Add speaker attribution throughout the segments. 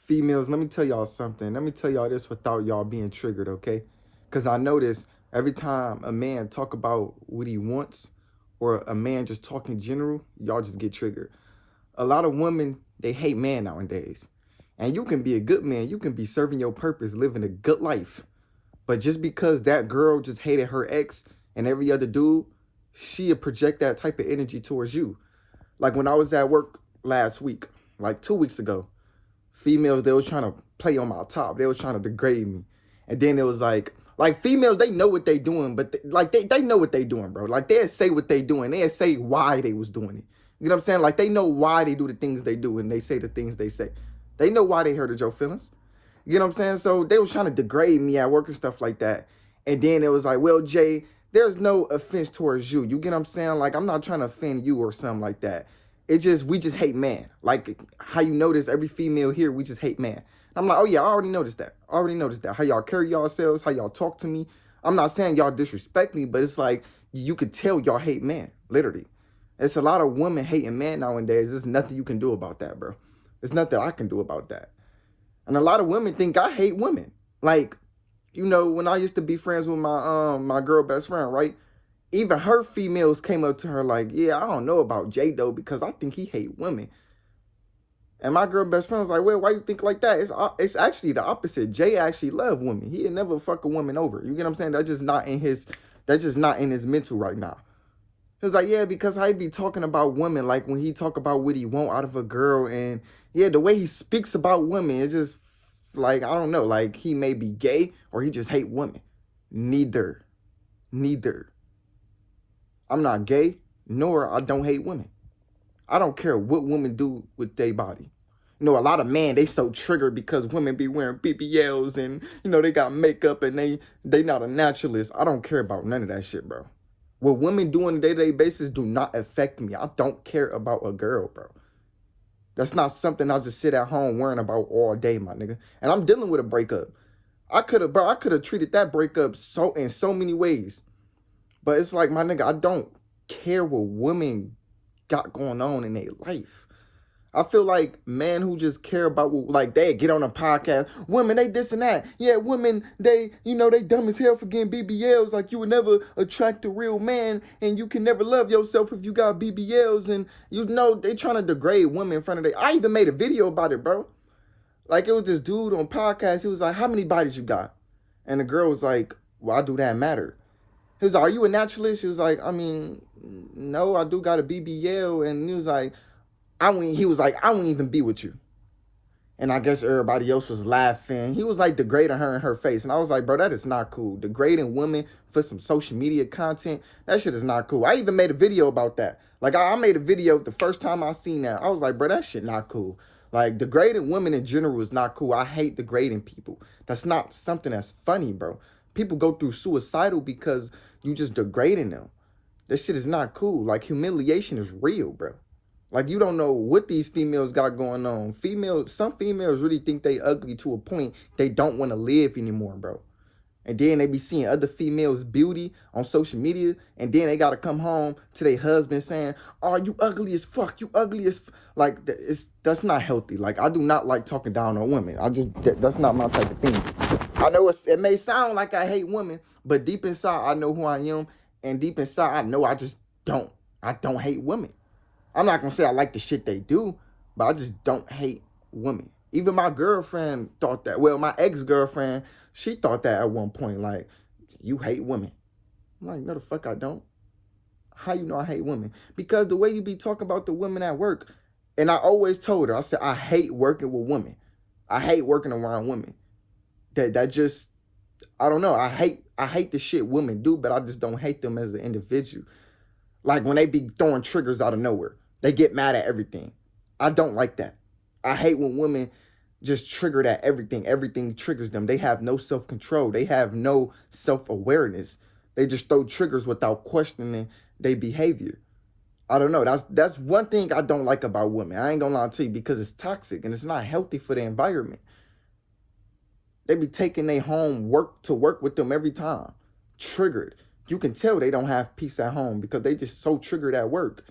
Speaker 1: Females, let me tell y'all something. Let me tell y'all this without y'all being triggered, okay? Because I notice every time a man talk about what he wants or a man just talk in general, y'all just get triggered. A lot of women, they hate man nowadays. And you can be a good man. You can be serving your purpose, living a good life. But just because that girl just hated her ex and every other dude, she'll project that type of energy towards you. Like when I was at work last week, like 2 weeks ago, females, they was trying to play on my top. They was trying to degrade me. And then it was like females, they know what they doing, but they know what they doing, bro. Like they'd say what they doing. They'd say why they was doing it. You know what I'm saying? Like they know why they do the things they do and they say the things they say. They know why they hurted your feelings. You know what I'm saying? So they was trying to degrade me at work and stuff like that. And then it was like, well, Jay, there's no offense towards you. You get what I'm saying? Like, I'm not trying to offend you or something like that. We just hate man. Like how you notice every female here, we just hate man. I'm like, oh yeah, I already noticed that. I already noticed that. How y'all carry yourselves, how y'all talk to me. I'm not saying y'all disrespect me, but it's like you could tell y'all hate man, literally. It's a lot of women hating man nowadays. There's nothing you can do about that, bro. There's nothing I can do about that. And a lot of women think I hate women. Like, you know, when I used to be friends with my girl best friend, right? Even her females came up to her like, yeah, I don't know about Jay though, because I think he hate women. And my girl best friend was like, well, why you think like that? It's actually the opposite. Jay actually love women. He'd never fuck a woman over. You get what I'm saying? That's just not in his mental right now. He was like, yeah, because I be talking about women, like when he talk about what he want out of a girl, and yeah, the way he speaks about women, it's just like, I don't know, like he may be gay or he just hate women. Neither. Neither. I'm not gay, nor I don't hate women. I don't care what women do with their body. You know, a lot of men, they so triggered because women be wearing BBLs and, you know, they got makeup and they not a naturalist. I don't care about none of that shit, bro. What women do on a day-to-day basis do not affect me. I don't care about a girl, bro. That's not something I'll just sit at home worrying about all day, my nigga. And I'm dealing with a breakup. I could have treated that breakup in so many ways. But it's like, my nigga, I don't care what women got going on in their life. I feel like men who just care about what, like, they get on a podcast, women, they this and that. Yeah, women, they, you know, they dumb as hell for getting BBLs. Like, you would never attract a real man, and you can never love yourself if you got BBLs. And, you know, they trying to degrade women in front of I even made a video about it, bro. Like, it was this dude on podcast. He was like, how many bodies you got? And the girl was like, why do that matter? He was like, are you a naturalist? She was like, I mean, no, I do got a BBL. And he was like, I won't even be with you. And I guess everybody else was laughing. He was like degrading her in her face. And I was like, bro, that is not cool. Degrading women for some social media content, that shit is not cool. I even made a video about that. Like, I made a video the first time I seen that. I was like, bro, that shit not cool. Like, degrading women in general is not cool. I hate degrading people. That's not something that's funny, bro. People go through suicidal because you just degrading them. This shit is not cool. Like, humiliation is real, bro. Like, you don't know what these females got going on. Some females really think they ugly to a point they don't want to live anymore, bro. And then they be seeing other females' beauty on social media, and then they got to come home to their husband saying, oh, you ugly as fuck, you ugly as like, that's not healthy. Like, I do not like talking down on women. That's not my type of thing. I know it may sound like I hate women, but deep inside, I know who I am, and deep inside, I know I don't hate women. I'm not going to say I like the shit they do, but I just don't hate women. Even my girlfriend thought that. Well, my ex-girlfriend, she thought that at one point, like, you hate women. I'm like, no, the fuck I don't. How you know I hate women? Because the way you be talking about the women at work, and I always told her, I said, I hate working with women. I hate working around women. That just, I don't know. I hate the shit women do, but I just don't hate them as an individual. Like when they be throwing triggers out of nowhere. They get mad at everything. I don't like that. I hate when women just triggered at everything. Everything triggers them. They have no self-control. They have no self-awareness. They just throw triggers without questioning their behavior. I don't know. That's one thing I don't like about women. I ain't gonna lie to you, because it's toxic and it's not healthy for the environment. They be taking their home to work with them every time. Triggered. You can tell they don't have peace at home because they just so triggered at work.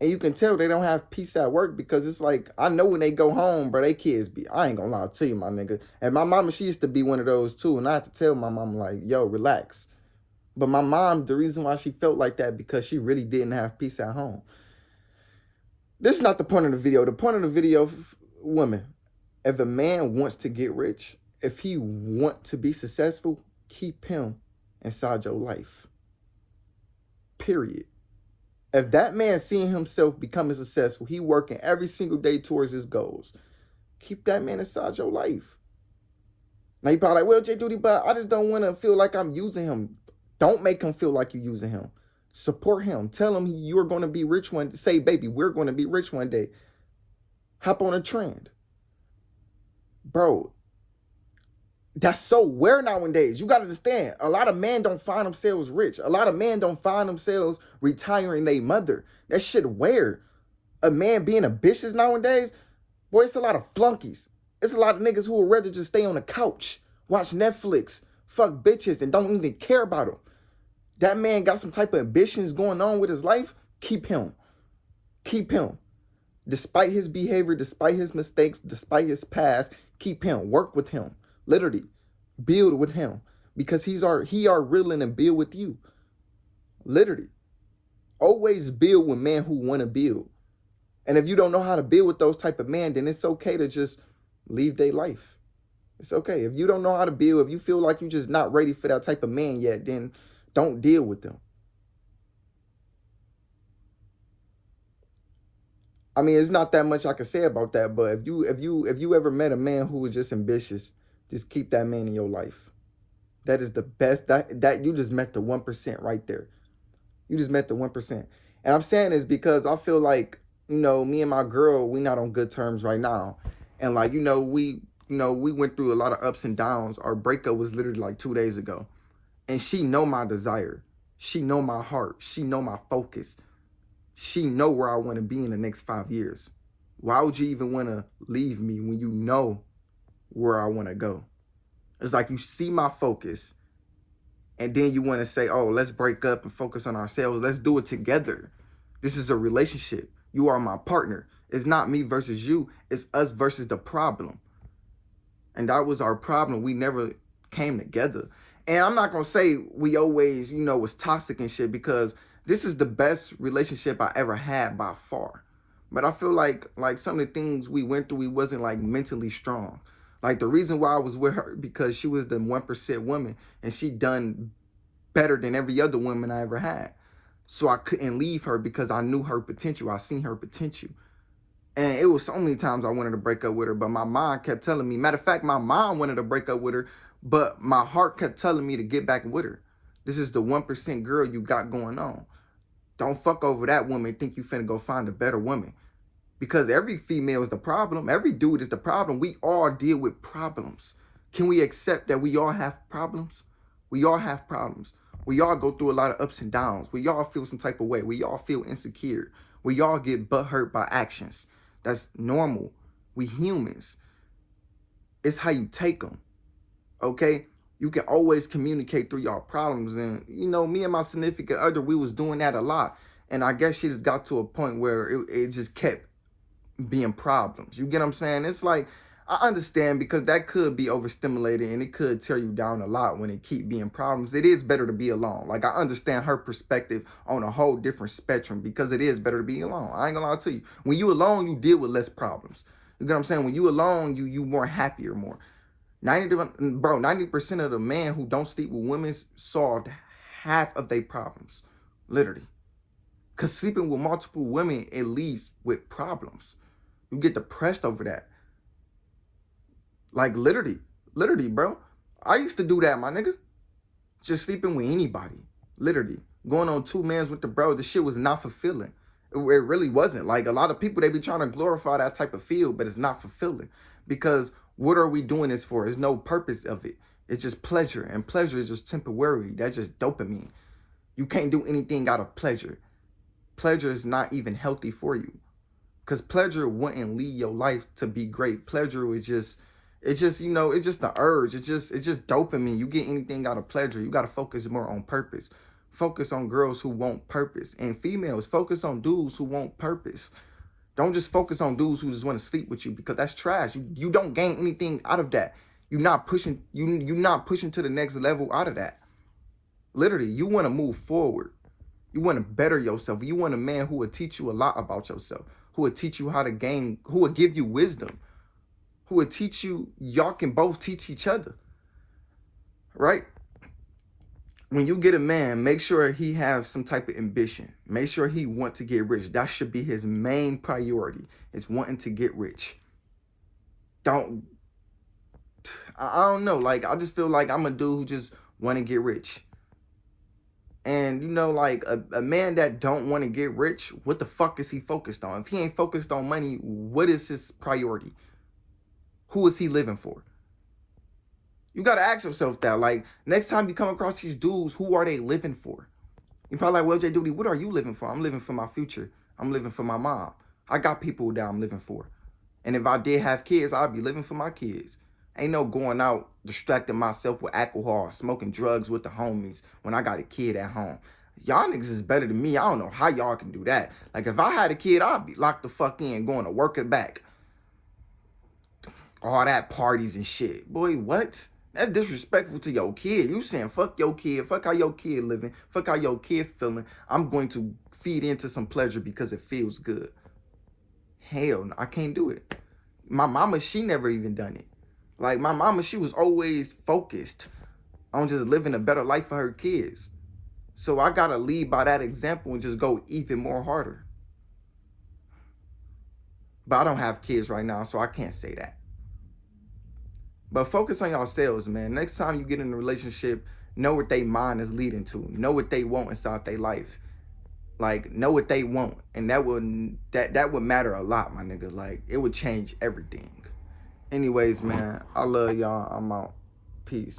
Speaker 1: And you can tell they don't have peace at work because it's like, I know when they go home, bro, they kids be, I ain't gonna lie to you, my nigga. And my mama, she used to be one of those too. And I had to tell my mom, like, yo, relax. But my mom, the reason why she felt like that, because she really didn't have peace at home. This is not the point of the video. The point of the video, women, if a man wants to get rich, if he want to be successful, keep him inside your life. Period. If that man seeing himself becoming successful, he working every single day towards his goals, keep that man inside your life. Now you probably like, well, Jayyduty, but I just don't want to feel like I'm using him. Don't make him feel like you're using him. Support him. Tell him you're going to be rich one day. Say, baby, we're going to be rich one day. Hop on a trend. Bro, that's so rare nowadays. You got to understand, a lot of men don't find themselves rich. A lot of men don't find themselves retiring their mother. That shit rare. A man being ambitious nowadays, boy, it's a lot of flunkies. It's a lot of niggas who would rather just stay on the couch, watch Netflix, fuck bitches, and don't even care about them. That man got some type of ambitions going on with his life, keep him. Keep him. Despite his behavior, despite his mistakes, despite his past, keep him. Work with him. Literally, build with him. Because he are willing to build with you. Literally. Always build with men who want to build. And if you don't know how to build with those type of men, then it's okay to just leave their life. It's okay. If you don't know how to build, if you feel like you're just not ready for that type of man yet, then don't deal with them. I mean, it's not that much I can say about that, but if you ever met a man who was just ambitious, just keep that man in your life. That is the best. That you just met the 1% right there. You just met the 1%. And I'm saying this because I feel like, me and my girl, we not on good terms right now. And like, we went through a lot of ups and downs. Our breakup was literally like 2 days ago. And she know my desire. She know my heart. She know my focus. She know where I want to be in the next 5 years. Why would you even want to leave me when you know where I want to go? It's like you see my focus, and then you want to say, oh, let's break up and focus on ourselves. Let's do it together. This is a relationship. You are my partner. It's not me versus you. It's us versus the problem. And that was our problem. We never came together. And I'm not going to say we always, was toxic and shit, because this is the best relationship I ever had by far. But I feel like some of the things we went through, we wasn't like mentally strong. Like the reason why I was with her, because she was the 1% woman, and she done better than every other woman I ever had. So I couldn't leave her because I knew her potential. I seen her potential. And it was so many times I wanted to break up with her, but my mind kept telling me. Matter of fact, my mom wanted to break up with her, but my heart kept telling me to get back with her. This is the 1% girl you got going on. Don't fuck over that woman and think you finna go find a better woman. Because every female is the problem. Every dude is the problem. We all deal with problems. Can we accept that we all have problems? We all have problems. We all go through a lot of ups and downs. We all feel some type of way. We all feel insecure. We all get butthurt by actions. That's normal. We humans. It's how you take them. Okay? You can always communicate through y'all problems. And, me and my significant other, we was doing that a lot. And I guess she just got to a point where it just kept being problems. You get what I'm saying? It's like, I understand, because that could be overstimulated and it could tear you down a lot when it keep being problems. It is better to be alone. Like, I understand her perspective on a whole different spectrum, because it is better to be alone. I ain't gonna lie to you. When you alone, you deal with less problems. You get what I'm saying? When you alone, you more happier more. 90% of the men who don't sleep with women solved half of their problems. Literally. Because sleeping with multiple women, it leads with problems. You get depressed over that. Like, literally, bro. I used to do that, my nigga. Just sleeping with anybody. Literally. Going on 2 mans with the bro, the shit was not fulfilling. It really wasn't. Like, a lot of people, they be trying to glorify that type of feel, but it's not fulfilling. Because what are we doing this for? There's no purpose of it. It's just pleasure. And pleasure is just temporary. That's just dopamine. You can't do anything out of pleasure. Pleasure is not even healthy for you. Because pleasure wouldn't lead your life to be great. Pleasure is just, it's just the urge. It's just dopamine. You get anything out of pleasure. You got to focus more on purpose. focus on girls who want purpose. And females, focus on dudes who want purpose. Don't just focus on dudes who just want to sleep with you, because that's trash. You don't gain anything out of that. You're not pushing you're not pushing to the next level out of that. Literally, you want to move forward. You want to better yourself. You want a man who will teach you a lot about yourself, who will teach you how to gain, who will give you wisdom, who will teach you, y'all can both teach each other. Right? When you get a man, make sure he has some type of ambition. Make sure he want to get rich. That should be his main priority, is wanting to get rich. I don't know. Like, I just feel like I'm a dude who just want to get rich. And, you know, like, a man that don't want to get rich, what the fuck is he focused on? If he ain't focused on money, what is his priority? Who is he living for? You got to ask yourself that. Like, next time you come across these dudes, who are they living for? You're probably like, well, Jayyduty, what are you living for? I'm living for my future. I'm living for my mom. I got people that I'm living for. And if I did have kids, I'd be living for my kids. Ain't no going out distracting myself with alcohol, smoking drugs with the homies when I got a kid at home. Y'all niggas is better than me. I don't know how y'all can do that. Like, if I had a kid, I'd be locked the fuck in, going to work it back. All that parties and shit. Boy, what? That's disrespectful to your kid. You saying fuck your kid, fuck how your kid living, fuck how your kid feeling. I'm going to feed into some pleasure because it feels good. Hell, I can't do it. My mama, she never even done it. Like, my mama, she was always focused on just living a better life for her kids. So I gotta lead by that example and just go even more harder. But I don't have kids right now, so I can't say that. But focus on yourselves, man. Next time you get in a relationship, know what they mind is leading to. Know what they want inside their life. Like, know what they want. And that would matter a lot, my nigga. Like, it would change everything. Anyways, man, I love y'all. I'm out. Peace.